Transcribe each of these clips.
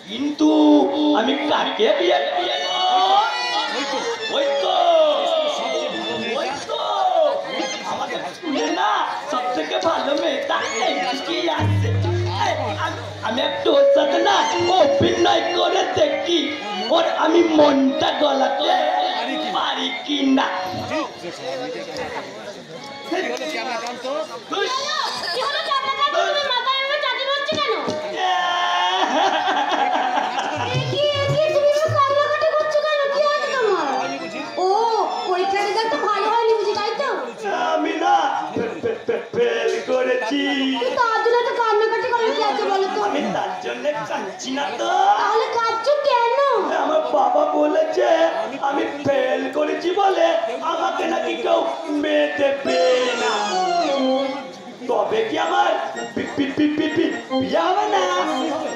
কিন্তু আমি কাকে বিয়ে আমাদের স্কুলে না সব থেকে ভালো মেয়েটা কি আছে আমি একটু ওর সাথে না অভিনয় করে দেখি ওর আমি মনটা গলাতে পারি কি না আমি না ফেল করেছি আমি তার জন্য কাঁদছি না তো তাহলে কাঁদছো কেন? আমার বাবা বলেছে আমি ফেল করেছি বলে আমাকে নাকি কেউ মেয়ে দেবে না তবে কি আমার বিয়ে হবে না?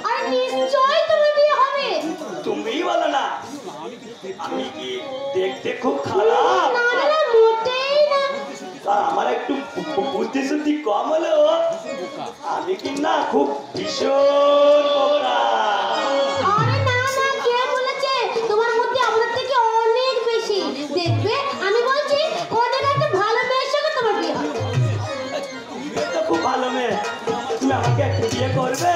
আরে নিশ্চয়ই তুমি বিয়ে হবে। তুমিই বলো না আমি কি দেখতে খুব খারাপ? না না না মোটেই না। আমার একটু বুদ্ধি শুদ্ধি কম হলেও আমি কি না খুব ভীষণ বোকা। আরে না না কে বলেছে তোমার মধ্যে আমাদের থেকে অনেক বেশি। দেখবে আমি বলছি ওদের একটা ভালো মেয়ের সঙ্গে তোমার বিয়ে হবে। তো খুব ভালো মেয়ে তুমি আমাকে একটু বিয়ে করবে?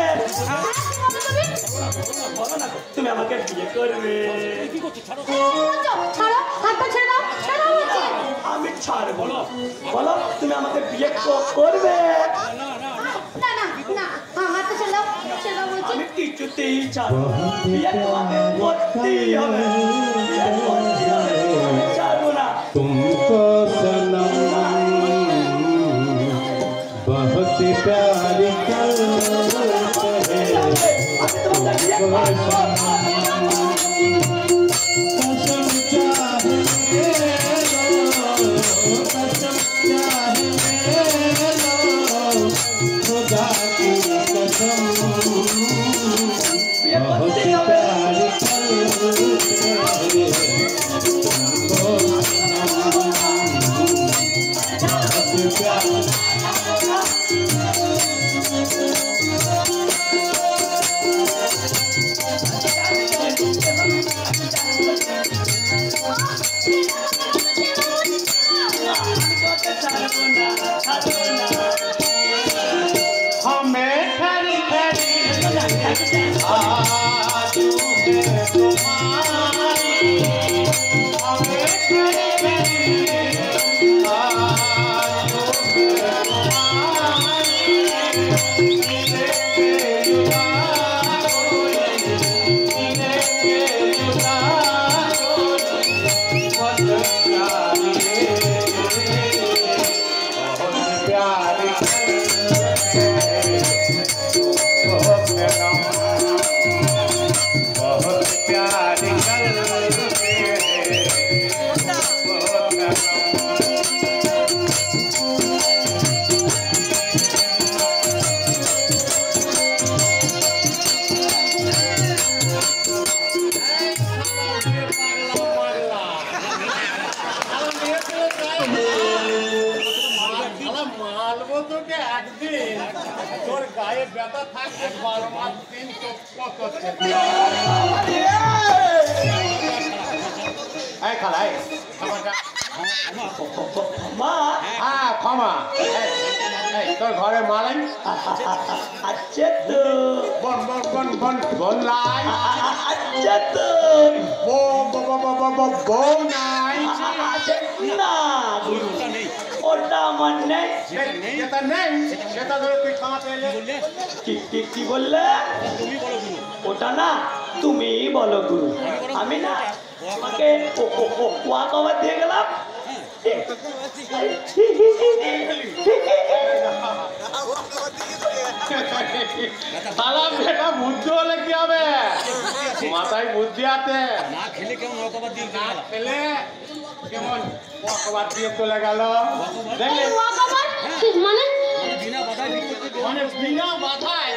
বলো না তুমি আমাকে বিয়ে করবে? ছাড়ো হাতটা ছেড়ে দাও ছেড়ে দাও বলছি। আমি ছাড়বো না বলো তুমি আমাকে বিয়ে করবে? না না না হাতটা ছেড়ে দাও ছেড়ে দাও বলছি। আমি কিছুতেই ছাড়বো না বিয়ে তোমাকে করতেই হবে বিয়ে করতেই হবে আমি ছাড়বো না। तुमको सनम बहुत प्यार करते हैं कसम चाहे खुदा की कसम बहुत प्यार करते हमें खरी खरी आजू है तुम्हारी हमें खरी खरी आजू है तुम्हारी तेरे के जुदा कोई तेरे के जुदा कोई बहुत प्यार बहुत प्यार करते মালবো তোকে একদিন তোর গায়ে ব্যথা থাকবে 12 মাস দিন চোখ করছে এই খালাই ক্ষমাটা মা হ্যাঁ ক্ষমা এই তোর ঘরে মালাই আচ্ছা তো বন বন বন বন বন লাই আচ্ছা তো বউ নাই না ওটা আমার নেই যেটা নেই সেটা ধরে তুই ক্ষমা চাইলে কি বললে? ওটা না তুমি বলো গুরু আমি না তোমাকে ওয়া কভার দিয়ে গেলাম তালা বেটা বুদ্ধি হলে কি হবে মাথায় বুদ্ধি আছে না খেলে কেমন রকবার দিয়ে না খেলে কেমন ওয়াকবার দিয়ে চলে গেল দেখলে মানে বিনা বাধায় মানে বিনা বাধায়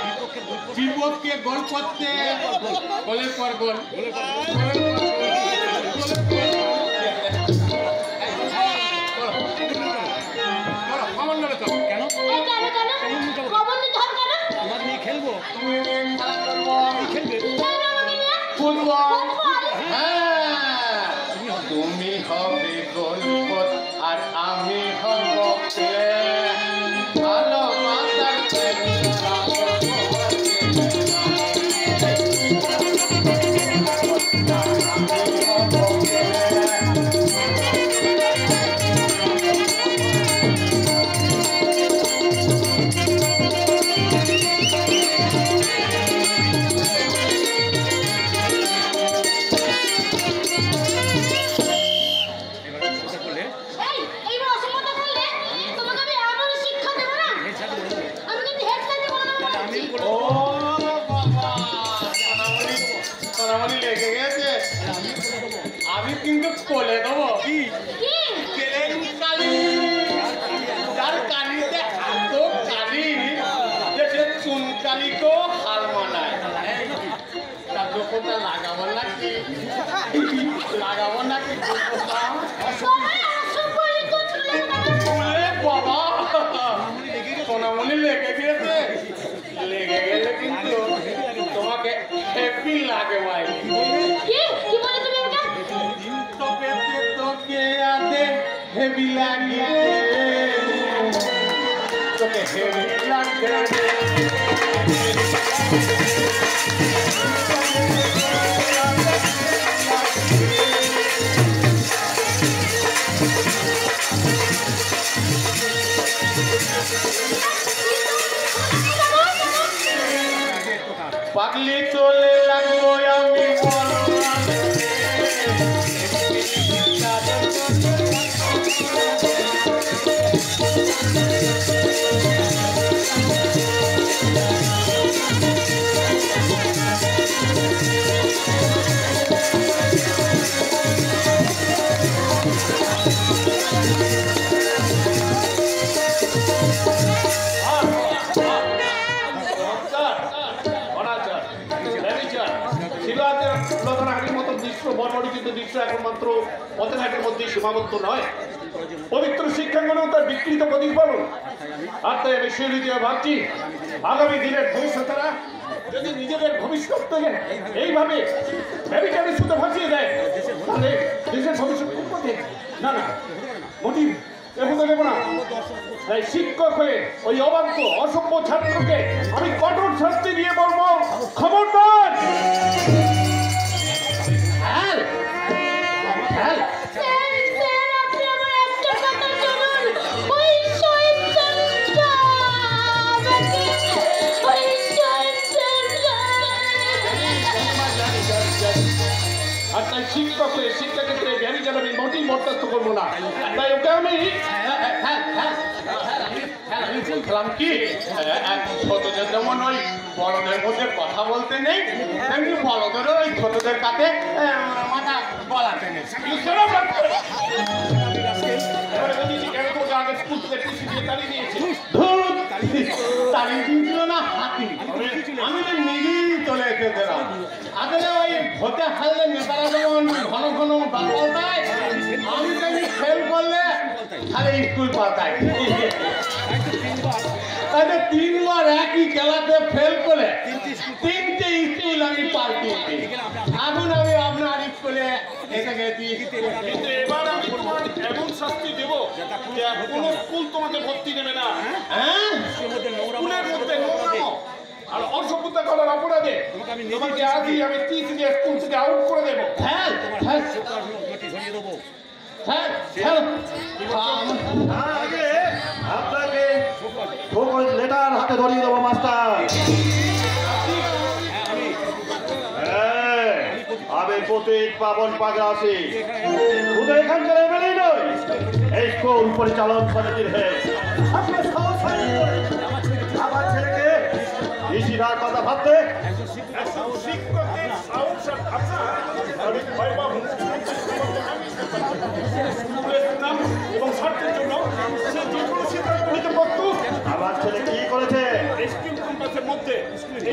বিপদকে গোল করতে গোলের পর গোল কেন ও বাবা, সোনামণি লেগে গেছে। আমি কিন্তু কোলে দেবো। কি কালি, যার কালিতে এত কালি যে সে চুন কালিকেও হার মানায়। তার দোকানটা লাগাবো নাকি? লাগাবো নাকি দোকানটা? ওরে বাবা, সোনামণি লেগে গেছে। লেগে গেলে কিন্তু তোমাকে হ্যাপি লাগে ভাই। তোকে তোকে আদে হেভি লাগে, তোকে হেভি লাগে। পাগলি চলে লাগবো আমি এখন মাত্র পথেঘাটের মধ্যে সীমাবদ্ধ নয়, পবিত্র শিক্ষাঙ্গনেও তার বিকৃত প্রতিফলন। আর তাই আমি সেই রীতি ভাবছি আগামী দিনের ভবিষ্যতেরা যদি নিজেদের ভবিষ্যৎকে এইভাবে ব্যভিচারের সুতো ভাসিয়ে দেয় তাহলে দেশের ভবিষ্যৎ কোন পথে? না না, মোটিভ এখন তো দেবো না। তাই শিক্ষক হয়ে ওই অবাধ্য অসভ্য ছাত্রকে আমি কঠোর শাস্তি দিয়ে বলবো, খবরদার। আর তাই শিক্ষক হয়ে শিক্ষাক্ষেত্রে ব্যভিচার আমি মোটেই বরদাস্ত করবো না। তাই ওকে আমি বলছিলাম কি, ছোটদের যেমন ওই বড়দের মধ্যে কথা বলতে নেই, তেমনি বড়দেরও ওই ছোটদের কাছে মাথা গলাতে নেই। তাড়িয়ে দিয়েছিল না হাতি, আমি তো নিজেই চলে এসেছিলাম। আসলে ওই ভোটে হারলে নেতারা যেমন ঘন ঘন পাল্টায়, আমি তেমনি ফেল করলে খালি স্কুল পাল্টায়। তাহলে 3 বার একই খেলাতে ফেল করে 3টে স্কুল আমি পাল্টিয়েছি। এখন আমি আপনার স্কুলে এসে গেছি। কিন্তু এবার আমি তোমার এমন শাস্তি দেবো যে কোনো স্কুল তোমাকে ভর্তি নেবে না। হ্যাঁ, স্কুলের মধ্যে নোংরামো আর অসভ্যতা করার অপরাধে তোমাকে আজই আমি টিসি দিয়ে স্কুল থেকে আউট করে দেবো। হ্যাঁ হ্যাঁ আগে আপনাকে লেটার হাতে ধরিয়ে দেবো মাস্টার। আমি প্রতীক পাবন পাগড়া আছি, শুধু এখানকার এমএলএ নয়, এই স্কুল পরিচালন সমিতির হেড। আমার ছেলেকে ইসিরার কথা ভাবতে শিক্ষকদের সাহস আর ভাবনা আমি ভয়বাহ স্কুলের নাম এবং স্বার্থের জন্য সে যে কোনো সিদ্ধান্ত নিতে পারত। আমার ছেলে কি করেছে? স্কুল ক্যাম্পাসের মধ্যে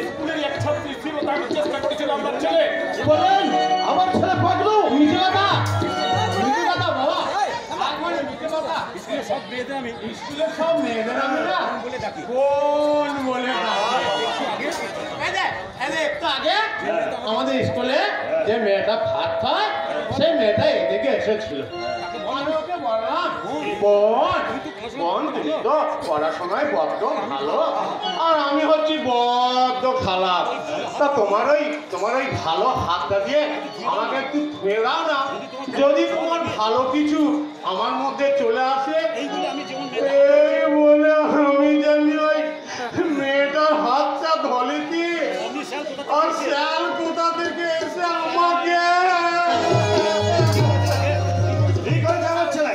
স্কুলের এক ছাত্রী ছিল, তাকে চেষ্টা করেছিল আমার ছেলে। কি বলেন? আমার ছেলে পাগলু? মিছে কথা, মিছে কথা বাবা। সব মেয়েদের আমি স্কুলের সব মেয়েদের আমি না বলে ডাকি। কোন বলে একটু আগে আমাদের স্কুলে যে মেয়েটা ভাত খায় সেই মেয়েটা এদিকে এসেছিল। আমি ওকে বললাম, বোন তুমি তো পড়াশোনায় বড্ড ভালো আর আমি হচ্ছি বড্ড খারাপ, তা তোমার ওই ভালো হাতটা দিয়ে আমাকে একটু ছুঁয়ে দাও না, যদি তোমার ভালো কিছু আমার মধ্যে চলে আসে। এই বলে আমি জানি ওই মেয়েটার হাতটা ধরেছি আর শ্যাল কোথা থেকে এসে আমাকে ঠিক হয়েছে আমার ছেলে,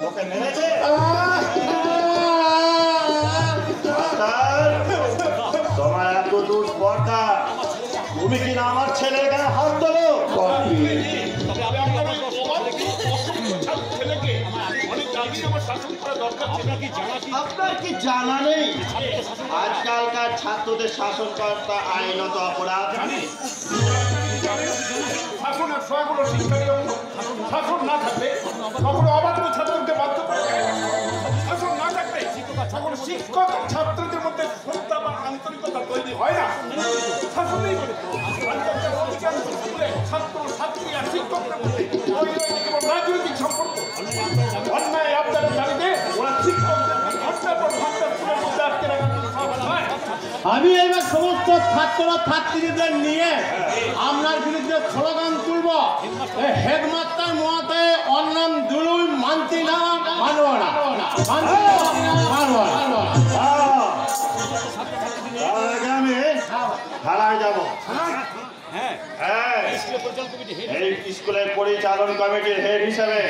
তোকে মেরেছে। ছেলের গায়ে হাত তোলো। তবে আপনার ওই অসভ্য ছাত্র ছেলেকে অনেক আগে আমার শাসন করা দরকার ছিল। কি জানা কি আপনার কি জানা নেই আজকালকার ছাত্রদের শাসন করাটা আইনত অপরাধ? শাসন আর সহাগুলো শিক্ষা নিয়ম। শাসন না থাকলে কখনো অবাধ্য ছাত্রকে বাধ্য করে দেয়। শাসন না থাকলে সকল শিক্ষক ছাত্রদের মধ্যে শ্রদ্ধা বা আন্তরিকতা তৈরি হয় না। শাসন নেই বলে আজকালকার অধিকাংশ স্কুলে ছাত্র ছাত্রী আর শিক্ষকদের মধ্যে কেবল রাজনৈতিক সম্পর্ক। অন্যায় আপনারা জানিতে ওরা শিক্ষকদের ঘন্টার পর ঘন্টা স্কুলের মধ্যে আটকে রাখার কোনো সাহস হয়। আমি এবার সমস্ত ছাত্র ছাত্রীদের নিয়ে আপনার বিরুদ্ধে স্লোগান তুলব। হেডমাস্টার মহাশয় অন্যান্য দুলুই মানছি না, মানব না, মানব না। আমি থানায় যাবো। হ্যাঁ হ্যাঁ, স্কুলের পরিচালন কমিটি হেড এই স্কুলের পরিচালন কমিটির হেড হিসেবে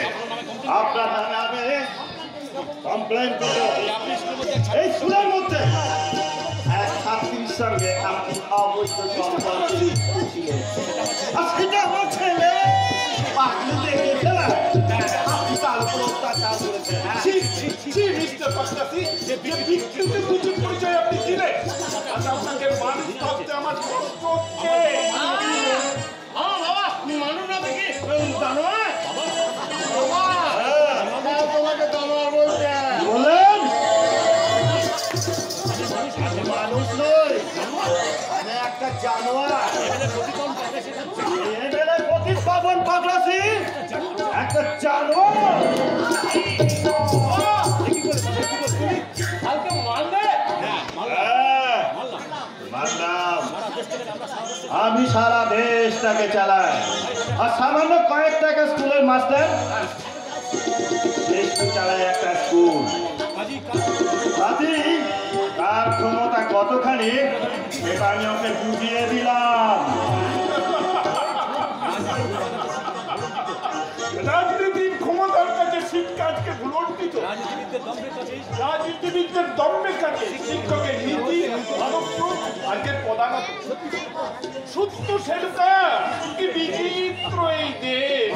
আপনার নামে আমি কমপ্লেন করব। আপনি স্কুলের মধ্যে এই স্কুলের মধ্যে এক ছাত্রীর সঙ্গে আপনি অবৈধ সম্পর্ক ছিলেন। আর সেটা আমার ছেলে পাগলি দেখেছে না, আপনি তার উপর অত্যাচার করেছেন। মিস্টার পাশাপাশি যে বিকৃত দুটি পরিচয় আপনি দিলেন, আচ্ছা আপনাকে মানুষ ভাবতে আমার কষ্ট হচ্ছে। বাবা মানুষ না দেখি জানোয়ার তোমাকে জানোয়ার বলছে। বলেন আমি মানুষ নই, আমি একটা জানোয়ার। এবেলে প্রতিস্থাপন পাগলাসি একটা জানোয়ার। কালকে মারলে হ্যাঁ, মানলাম। আমি সারা দেশটাকে চালাই আর সামান্য কয়েক টাকা স্কুলের মাস্টার দেশ চালায় একটা স্কুল। তার ক্ষমতা কতখানি সেটা আমি ওকে বুঝিয়ে দিলাম। রাজনীতির ক্ষমতার কাছে শিক্ষা আজকে ভুলণ্ঠিত। রাজনীতিবিদদের দম্ভের কাছে শিক্ষকের নীতি আদর্শ আজকে প্রধানত। সত্য সেটা কি বিচিত্র এই দেশ।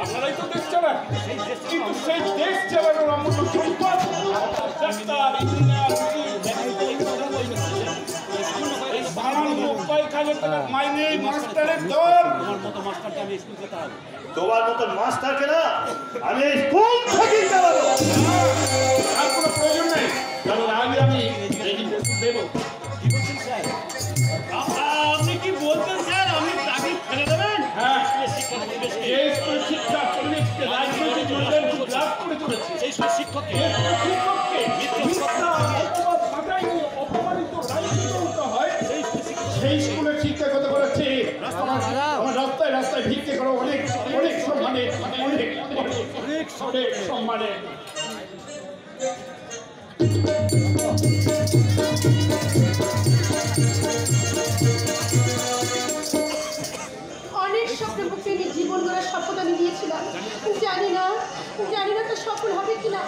আপনারাই তো দেশ চালান, কিন্তু সেই দেশ চালানোর অমূল্য সম্পদ ডাক্তার, ইঞ্জিনিয়ার, মাইনে মাস্টারের দল। তোমার মতো মাস্টারকে না আমি স্কুল থেকে চালাবো। আর কোনো প্রয়োজন নেই, কারণ আগে আমি দেব। আপনি কি বলছেন স্যার? আপনি তাকে ফেলে দেবেন? হ্যাঁ, এই স্কুলের শিক্ষা পরিবেশকে রাজনৈতিক মূল্যায়ন খুব লাভ করে তুলেছে। সেই সব শিক্ষককে শিক্ষককে মিথ্যা অথবা ভাটায় নিয়ে অপমানিত রাজনীতি হয়, সেই স্কুলের শিক্ষা কত করাচ্ছে। আমার রাস্তায় রাস্তায় ভিক্ষে করো, অনেক অনেক সম্মানে, অনেক অনেক সম্মানে। অনেক স্বপ্ন বুকে নিয়ে জীবন গড়ার শপথ আমি দিয়েছিলাম। জানি না তো সফল হবে কিনা।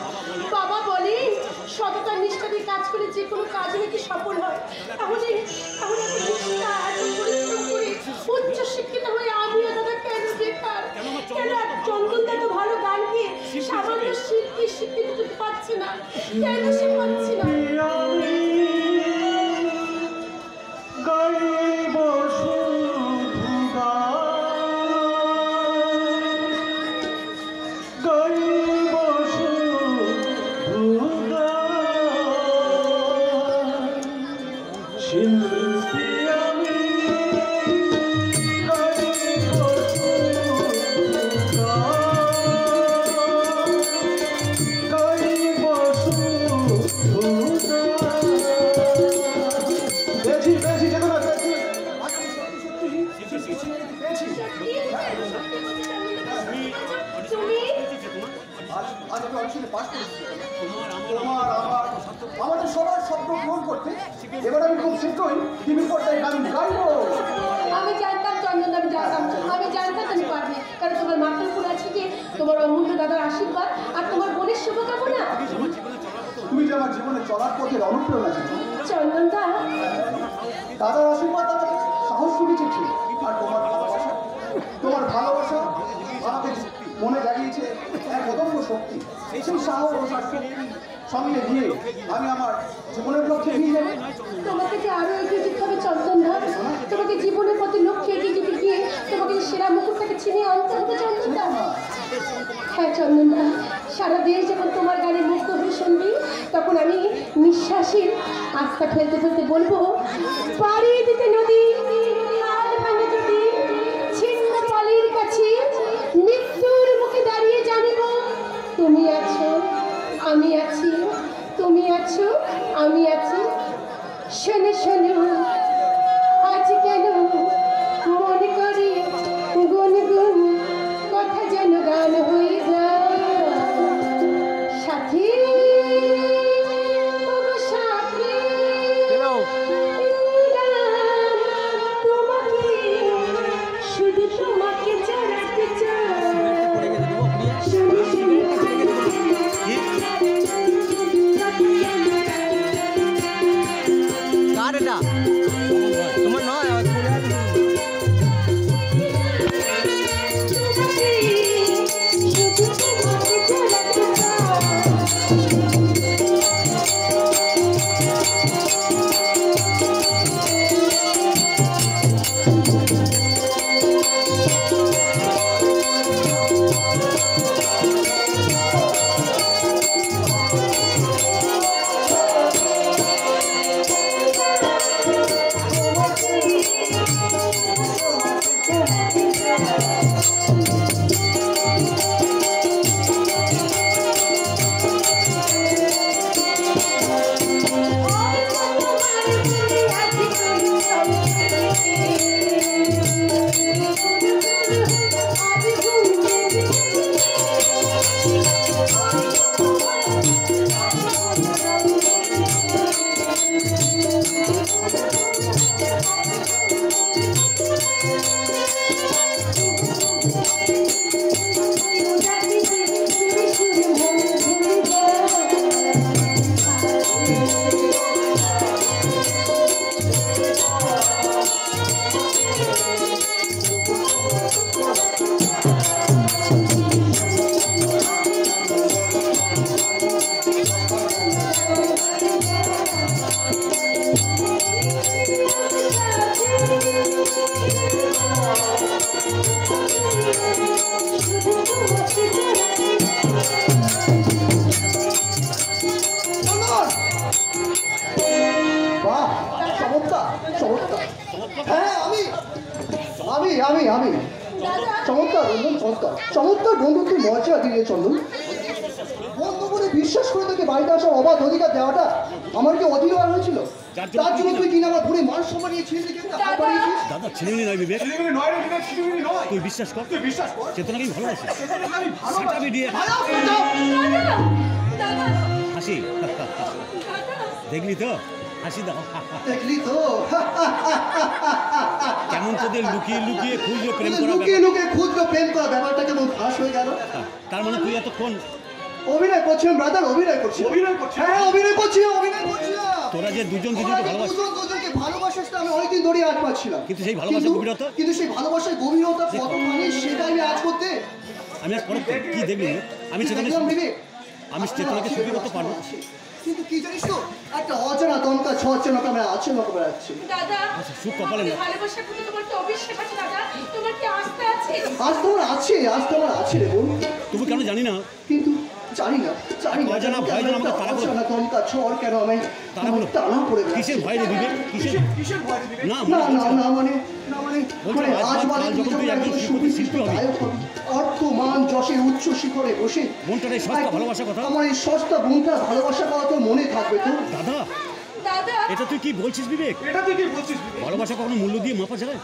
বাবা বলেন সততা নিষ্ঠা দিয়ে কাজ করে যে কোনো কাজে নাকি সফল হয়। তাহলে উচ্চ শিক্ষিত হয়ে আমিও দাদা কেন বেকার? কেন চন্দন দাদা ভালো গান গিয়ে সামান্য শিক্ষিত হতে পারছে না? কেন সে পাচ্ছে না? আমাদের সবার স্বপ্ন পূরণ করতে এবার আমি খুব শীঘ্রই টিভি পর্দায় গান গাইবো। আমি জানতাম চন্দন, আমি জানতাম তুমি পারবে, কারণ তোমার মাথার উপর আছে যে তোমার অমূল্য দাদার আশীর্বাদ আর তোমার বোনের শুভকামনা। তুমি যে আমার জীবনে চলার পথের অনুপ্রেরণা ছিল। চন্দনদা, দাদার আশীর্বাদ আমাকে সাহস জুগিয়েছে, আর তোমার ভালোবাসা আমাকে মনে জাগিয়েছে এক অদম্য শক্তি। সেই সাহস আর শক্তি সঙ্গে নিয়ে আমি আমার জীবনের লক্ষ্যে এগিয়ে যাবো। তোমাকে যে আরো এগিয়ে যেতে হবে চন্দনদা, তোমাকে জীবনের পথে লক্ষ্যে এগিয়ে যেতে গিয়ে তোমাকে সেরা মুকুটটাকে ছিনিয়ে আনতে হবে চন্দনদা। হ্যাঁ চন্দনদা, সারা দেশ যখন তোমার গানে মুক্ত হয়ে শুনবি, তখন আমি নিঃশ্বাসের আস্থা ফেলতে ফেলতে বলবো, পাড়ি দিতে নদী আর ভাঙে যদি ছিন্ন পালির কাছে মৃত্যুর মুখে দাঁড়িয়ে জানিব, তুমি আছো আমি আছি, তুমি আছো আমি আছি। শোনো শোনো আজ কেন মনে করি গুনগুন কথা যেন গান হয়ে যায়। সাথী ওগো সাথী, তোমাকে শুধু তোমাকে জানাতে চাই। শোনো শোনো কার এটা তোমার নয়? বাহ, চমৎকার চমৎকার। হ্যাঁ আমি চমৎকার বন্ধু, চমৎকার চমৎকার বন্ধুত্বের মর্যাদা দিয়ে চন্দন। বন্ধু বলে বিশ্বাস করে তোকে বাড়িতে আসার অবাধ অধিকার দেওয়াটা আমার কি অধিকার হয়েছিল? তার জন্য তুই কিনা আমার পুরো মান সম্মান নিয়ে ছিঁড়ে দাদা ছেলেমেয়ে নয় বিবেক, ছেলেমেয়ে নয় রে বিবেক, ছেলেমেয়ে নয়। তুই বিশ্বাস কর, তুই বিশ্বাস কর, চেতনাকেই ভালোবাসি। আমি ভালোবাসি। সেটা দিয়ে দাদা, দাদা, হাসি দেখলি তো, হাসি দাও। দেখলি তো কেমন তোদের লুকিয়ে লুকিয়ে খুঁজে প্রেম করা লুকিয়ে লুকিয়ে ক্ষুদ্র প্রেম করা ব্যাপারটা কেমন ফাঁস হয়ে গেল। তার মানে তুই এতক্ষণ অভিনয় করছিলাম ব্রাদার, অভিনয় করছি। হ্যাঁ অভিনয় করছি। তোরা যে দুজন দুজনকে ভালোবাসিস, দুজনকে ভালোবাসাটা আমি অনেকদিন ধরে আজ পাচ্ছিলাম, কিন্তু সেই ভালোবাসার গভীরতা, কিন্তু সেই ভালোবাসার গভীরতা কতখানি সেটা আমি আজ করতে আমি আর পরে কি দেখলি? আমি চেতনাকে সুখী করতে পারবো, কিন্তু কি জানিস তো, একটা অজানা দমকা ছচেনা আমরা আছে না করে যাচ্ছি। দাদা, সুখ কপালে না। ভালোবাসার প্রতি তোমার কি অবিশ্বাস আছে দাদা? তোমার কি আস্থা আছে? আজ তোমার আছে রে বোন, তবু কেন জানি না, কিন্তু জানি না অজানা ভয় যেন আমাকে তাড়া করে। অজানা দমকা ঝড় কেন আমি টানা পড়ে গেছে। কিসের ভয় রে বিবেক? কিসের ভয়? না মানে আজ মানে যখন তুই একজন শিল্পী হবি, গায়ক হবি, অর্থ মান যশের উচ্চ শিখরে বসে মনটার এই সস্তা ভালোবাসার কথা, আমার এই সস্তা বোনটার ভালোবাসার কথা তোর মনে থাকবে তো? দাদা দাদা, এটা তুই কি বলছিস বিবেক? এটা তুই কি বলছিস? ভালোবাসা কখনো মূল্য দিয়ে মাপা যায়?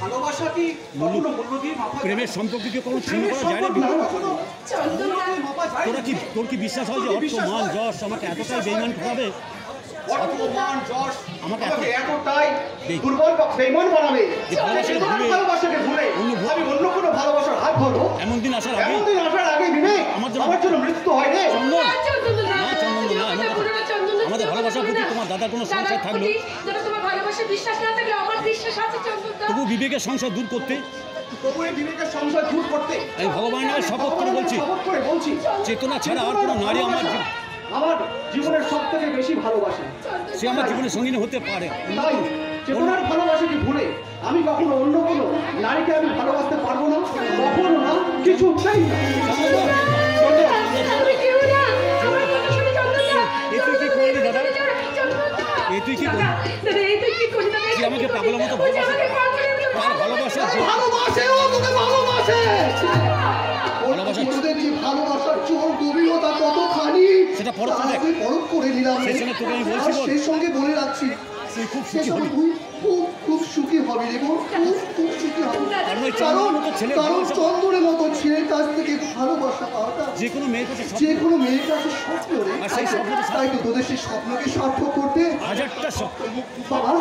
ভালোবাসা কি কখনো মূল্য দিয়ে মাপা যায়? প্রেমের সম্পর্ককে কখনো ছিন্ন করা যায় না বিবেক? তোর কি বিশ্বাস হয় যে অর্থ মান যশ আমাকে এতটাই বেঈমান করাবে? অর্থ মান যশ আমাকে এতটাই দুর্বল বা বেঈমান বানাবে যে ভালোবাসাকে ভুলে আমি অন্য কোনো ভালোবাসার হাত ধরবো? এমন দিন আসার এমন দিন আসার আমার জন্য মৃত্যু হয় রে। চন্দন না, চন্দনদা, না, চন্দনদা, না, এমনটা এমন করো না, চন্দনদা, আমাদের এমনটা ভালোবাসার করো প্রতি না। তোমার দাদার কোনো দাদার সংশয় থাকলো? প্রতি যারা তোমার ভালোবাসার বিশ্বাস না থাকলে আমার বিশ্বাস আছে চন্দনদা। তবু বিবেকের সংসার দূর করতে তবু এই বিবেকের সংশয় দূর করতে আমি ভগবানের শপথ করে বলছি, শপথ করে বলছি, চেতনা ছাড়া আর কোনো নারী আমার জীবনের সব থেকে বেশি ভালোবাসা। সে আমার জীবনের সঙ্গিনী হতে পারে। তাই চেতনার ভালোবাসাকে ভুলে আমি কখনো অন্য কোনো নারীকে আমি ভালোবাসতে পারবো না, কখনো না, কিছু চাই না। আমি কেউ না, আমার কথা শুনে চন্দনদা। এ তুই কি করলি দাদা? চন্দনদা, এ তুই কি করলি? দাদা, এই তুই কি করলি দাদা? তুই আমাকে পাগলের মতো ওই যে ভালোবাসে। আমাকে পাগলের মতো তার ভালোবাসা যে ভালোবাসে, ও তোকে ভালোবাসে। ভালোবাসা- ওদের যে ভালোবাসার চোর গভীরতা কতখানি সেটা পরখ তা করে দেখ। আমি পরখ করে নিলাম। সেই সঙ্গে তোকে আমি বলছি আর বল। সেই সঙ্গে বলে রাখছি, তুই খুব সে সুখী সময় হবি। তুই খুব সুখী হবি রে বোন, খুব সুখী হবি। কারণ ওই চন্দনের মতো ছেলে কারণ ভালোবাসা- চন্দনের মতো ছেলের কাছ থেকে ভালোবাসা পাওয়াটা যে কোনো মেয়ের কাছে যে স্বপ্ন, কোনো মেয়ের কাছে স্বপ্ন রে। আর সেই স্বপ্নটা তাই তো তোদের সেই স্বপ্নকে সার্থক করতে হাজারটা স্বপ্ন। বাবা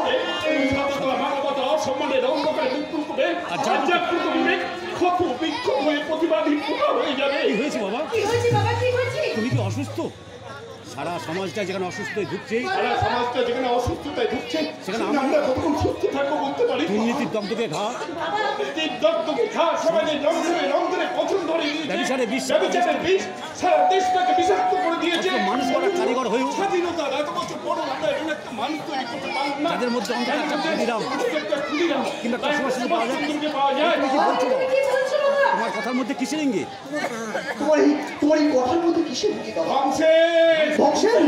এই স্বাধীনতা, মানবতা, অসম্মানের অন্ধকারে মৃত্যুর করে আর যার- আধ্যাত্মিক বিবেক ক্ষত বিক্ষোভ হয়ে প্রতিবাদী পোকা হয়ে যাবে। কি হয়েছে বাবা? কি হয়েছে বাবা, কি হয়েছে? তুমি কি অসুস্থ? সারা সমাজটা যেখানে অসুস্থ হয়ে ঢুকছে, সারা সমাজটা যেখানে অসুস্থতায় ঢুকছে সেখানে সেখানে আমরা কতক্ষণ সুস্থ থাকবো বলতে পারি? দুর্নীতির দগ্ধকে ঘা, দুর্নীতির দগ্ধকে ঘা, সমাজে রং ধরে পছন্দ ধরে দিয়েছে। ব্যভিচারের বিষ, ব্যভিচারের বিষ সারা দেশটাকে বিষাক্ত করে দিয়েছে। অথচ মানুষ গড়া কারিগর হয়েও স্বাধীনতার এত বছর পরও আমরা এমন একটা মানুষ তৈরি করতে পারলাম না। যাদের মধ্যে অন্তত একটা ক্ষুদিরাম একটা ক্ষুদিরাম কিংবা কসবা শুরু পাওয়া যায়। সুন্দরকে পাওয়া যায়। তুমি কি বলছো বাবা? কি বলছো বাবা? তোমার কথার মধ্যে কিসের ইঙ্গিত? তোমার এই কথার মধ্যে কিসের দিকে বাবা? ধ্বংসের বংশের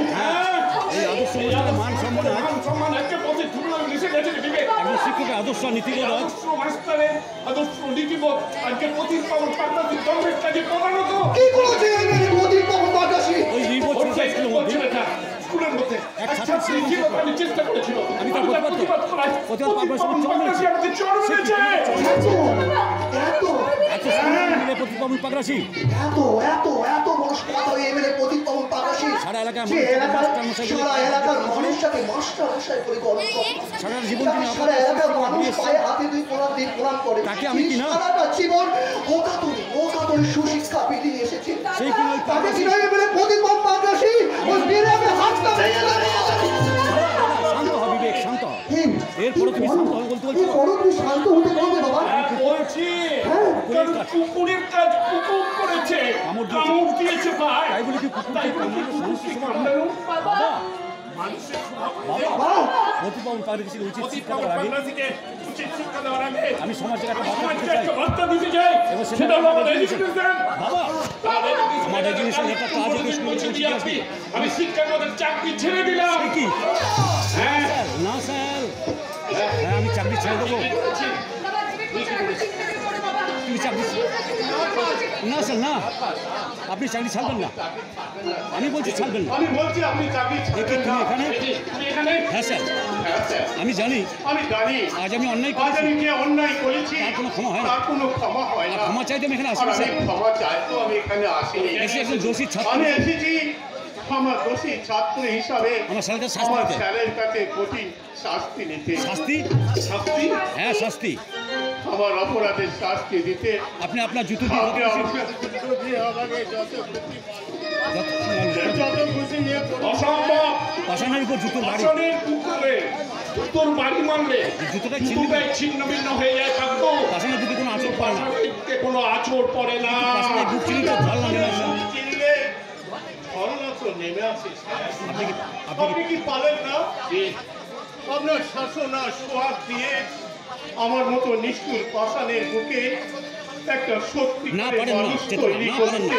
এই আদর্শ মর্যাদা, মান সম্মান আজ মান সম্মান একটা পথে ধুলো মিশে গেছে বিবেক। একজন শিক্ষকের আদর্শ আর নীতিবোধ আজ আদর্শ মাস্টারের আদর্শ নীতিবোধ আজকে পতিত পাবন পাবনাতির দম্ভের কাজে প্রধানত কি করেছে এই মেয়ে মোদির পাবন বাতাসী? ওই নির্বোধ ওর ছেলেটা স্কুলের মধ্যে ছেলেটা স্কুলের মধ্যে এক এক ছাত্র ছাত্রী ছিল, আমি চেষ্টা করেছিল আমি তার তার প্রতিবাদ করাই প্রতিবাদ পাবনার পতিত সঙ্গে পাবন চড় মেরেছি। পাবনাতি আমাকে চড় মেরেছে। এত এত স্কুল মিলে প্রতিপাবন পাগরাশি এত এত এত বড় সমাজ হয়ে এমএলএ প্রদীপ পাবন পাগলাসী সারা এলাকায় যে এলাকার মাস্টার মশাই বলে- সারা এলাকার মানুষটাকে মাস্টার মশাই করে গর্ব করে। সারা জীবন তিনি সারা এলাকার অপরাধ মানুষ করেছেন। পায়ে হাতে দুই প্রণাম দিয়ে প্রণাম করে। তাকে আমি তিনি কি না? সারাটা জীবন ওকাতরে সুশিক্ষা পেরিয়ে এসেছে। সেই কি নয় তাকে কি নয় এমএলএ প্রদীপ পাবন পাগলাসী ওই বিরামে হাতটা ভেঙে দাঁড়িয়ে শান্ত হ বিবেক, শান্ত হ। এরপরে তুমি শান্ত হবে বলতে বলছো? বড় তুমি শান্ত হতে বলবে বাবা। বলছি হ্যাঁ। কারণ কুকুরের কাজ কুকুর করেছে, কামড় দিয়েছে। কামড় দিয়েছে ভাই। তাই বলে কি কুকুরকে তাই বলে কি কামড়ানো কুকুরকে সমস্যা কামড়ানো? বাবা, মানুষের স্বভাব বাবা, প্রতিপাবন পাগরাশির উচিত পতিত শিক্ষা পাবন দেওয়ার আগে পাবনাতিকে উচিত শিক্ষা দেওয়ার আগে আমি সমাজকে একটা বার্তা সমাজকে দিতে চাই। একটা বার্তা দিতে চাই। এবং সেটা সেটা হলো আমাদের education। education। বাবা, আমাদের আমাদের জিনিসের একটা কাজ কোনোদিন education পৌঁছে দিয়ে education আসবি। আমি শিক্ষার মধ্যে চাকরি ছেড়ে দিলাম। সে কি? হ্যাঁ না স্যার, হ্যাঁ আমি চাকরি ছেড়ে দেবো। বাবা, তুমি চাকরি চিন্তা করো বাবা। তুমি চাকরি না স্যার, না, আপনি চাকরি ছাড়বেন না, আমি বলছি ছাড়বেন না। আমি বলছি আপনি চাকরি এ কি ছাড়বেন তুমি না। এখানে? তুমি এখানে? হ্যাঁ স্যার, হ্যাঁ, স্যার। আমি জানি আমি জানি আজ আমি অন্যায় আজ করেছি, আমি যে অন্যায় করেছি তার কোনো ক্ষমা হয় না। তার কোনো ক্ষমা হয় আর না। ক্ষমা চাইতে আমি এখানে আর আসবো আমি স্যার। ক্ষমা চাই তো আমি এখানে আসিনি। এসে একজন দোষী ছাত্র, আমি এসেছি আমার দোষী ছাত্র হিসাবে আমার স্যারকে শাস্তি আমার দিতে। স্যারের কাছে কঠিন শাস্তি নিতে। শাস্তি? শাস্তি? হ্যাঁ শাস্তি। আমার অপরাধের শাস্তি দিতে আপনি আপনার জুতো দিয়ে আপনি যত খুশি- আমাকে যত খুশি যত- যত খুশি নিয়ে অসম্ভব। পাষাণের উপর জুতোর বাড়ি। পাষাণের কুকুরে তোর বাড়ি মারলে জুতোটা জুতোটাই ছিন্ন ভিন্ন হয়ে যায় থাকতো। পাষাণের দিকে কোনো আচর পায় না। পাষাণের কোনো আঁচড় পড়ে না। পাষাণের বুক চিনি তো ঝাল না নেমে আসে। চিনলে ঝরনা তো নেমে আসে। আপনি কি আপনি কি পারেন না? আপনার শাসন আর সোহাগ দিয়ে আমার মতো নিষ্ঠুর পাষাণের বুকে একটা সত্যি না পারেন না, মানুষ চেতনা, তৈরি না পারেন না। করতে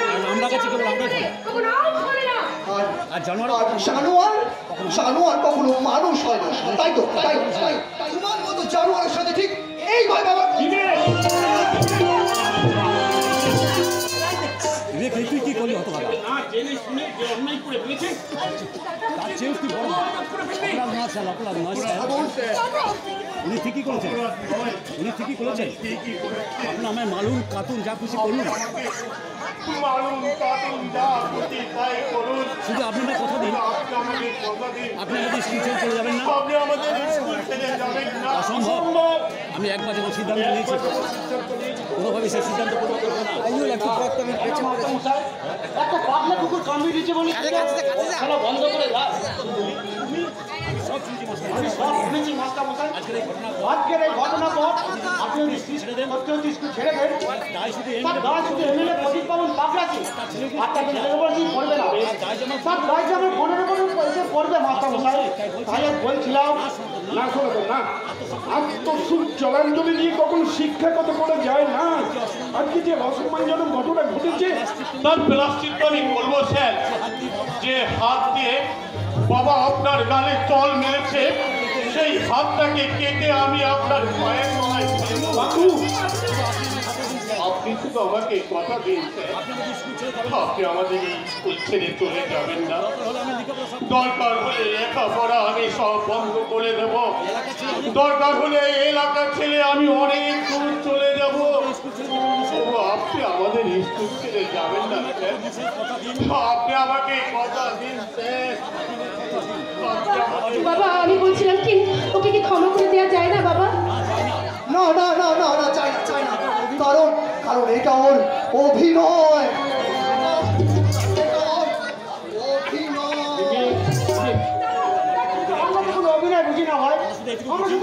আর আমরা কাছে কেবল আমরাই পারি। তখন আও করে না। আর আর জানোয়ার আর জানোয়ার কখনো মানুষ হয় না। তাই তো তাই তাই তোমার মতো জানোয়ারের সাথে ঠিক এই নয় বাবা। বিবেক, এই তুই কি করলি হতভাগা? না জেনে শুনে যে অন্যায় করে ফেলেছে তার চেয়েও তুই বড় অপরাধ নয় স্যার, অপরাধ নয় স্যার। উনি ঠিকই করেছেন, উনি ঠিকই করেছেন। আপনি আমার মালুন কাতুন যা খুশি করুন, মালুম কাটুন যা খুশি তাই করুন। শুধু আপনি আমার কথা দিন, আপনি আমাকে কথা দিন। আপনি আমাদের স্কুল ছেড়ে চলে যাবেন না। আপনি আমাদের স্কুল ছেড়ে যাবেন না। অসম্ভব। অসম্ভব। আমি একবার যখন সিদ্ধান্ত নিয়েছি কোনোভাবে সেই সিদ্ধান্ত পরিবর্তন করবো না। একটা পাগলা কুকুর কামড়ে দিচ্ছে বলে খেলা বন্ধ করে দাও। সব শুনছি মাস্টার। আমি সব শুনেছি মাস্টারমশাই। আজকের এই ঘটনার পর আপনি যদি সত্যি স্কুল ছেড়ে দেন, তাই শুধু তার দায় শুধু এমএলএ প্রদীপ পাবন পাকড়াচ্ছি, আর তাকে ছেলের উপর কিছু করবে না। তার দায় যেমন মনের উপর করবে মাস্টারমশাই। তাই আজ বলছিলাম, না শোনো না, আত্মসুখ জলাঞ্জলি দিয়ে কখনো শিক্ষা কত করে যায় না। আজকে যে অসম্মানজনক ঘটনা ঘটেছে তার প্লাস্টিক আমি বলবো স্যার, যে হাত দিয়ে বাবা আপনার গালে তল মেরেছে, সেই হাতটাকে কেটে আমি আপনার পায়ের তলায় ফেলবো। বাবু আপনি শুধু আমাকে কথা দিন স্যার, আপনি আমাদের এই স্কুল ছেড়ে চলে যাবেন না। দরকার হলে লেখাপড়া আমি সব বন্ধ করে দেব, দরকার হলে এলাকা ছেড়ে আমি অনেক দূর চলে যাব। তবু আপনি আমাদের স্কুল ছেড়ে যাবেন না স্যার, আপনি আমাকে কথা দিন স্যার। বাবা আমি বলছিলাম কি ওকে কি ক্ষমা করে দেওয়া যায় না বাবা? না না না না না চাই না চাই না, কারণ কারণ এটা ওর অভিনয়। আমরা তো কোনো অভিনয় বুঝি না ভাই, আমরা শুধু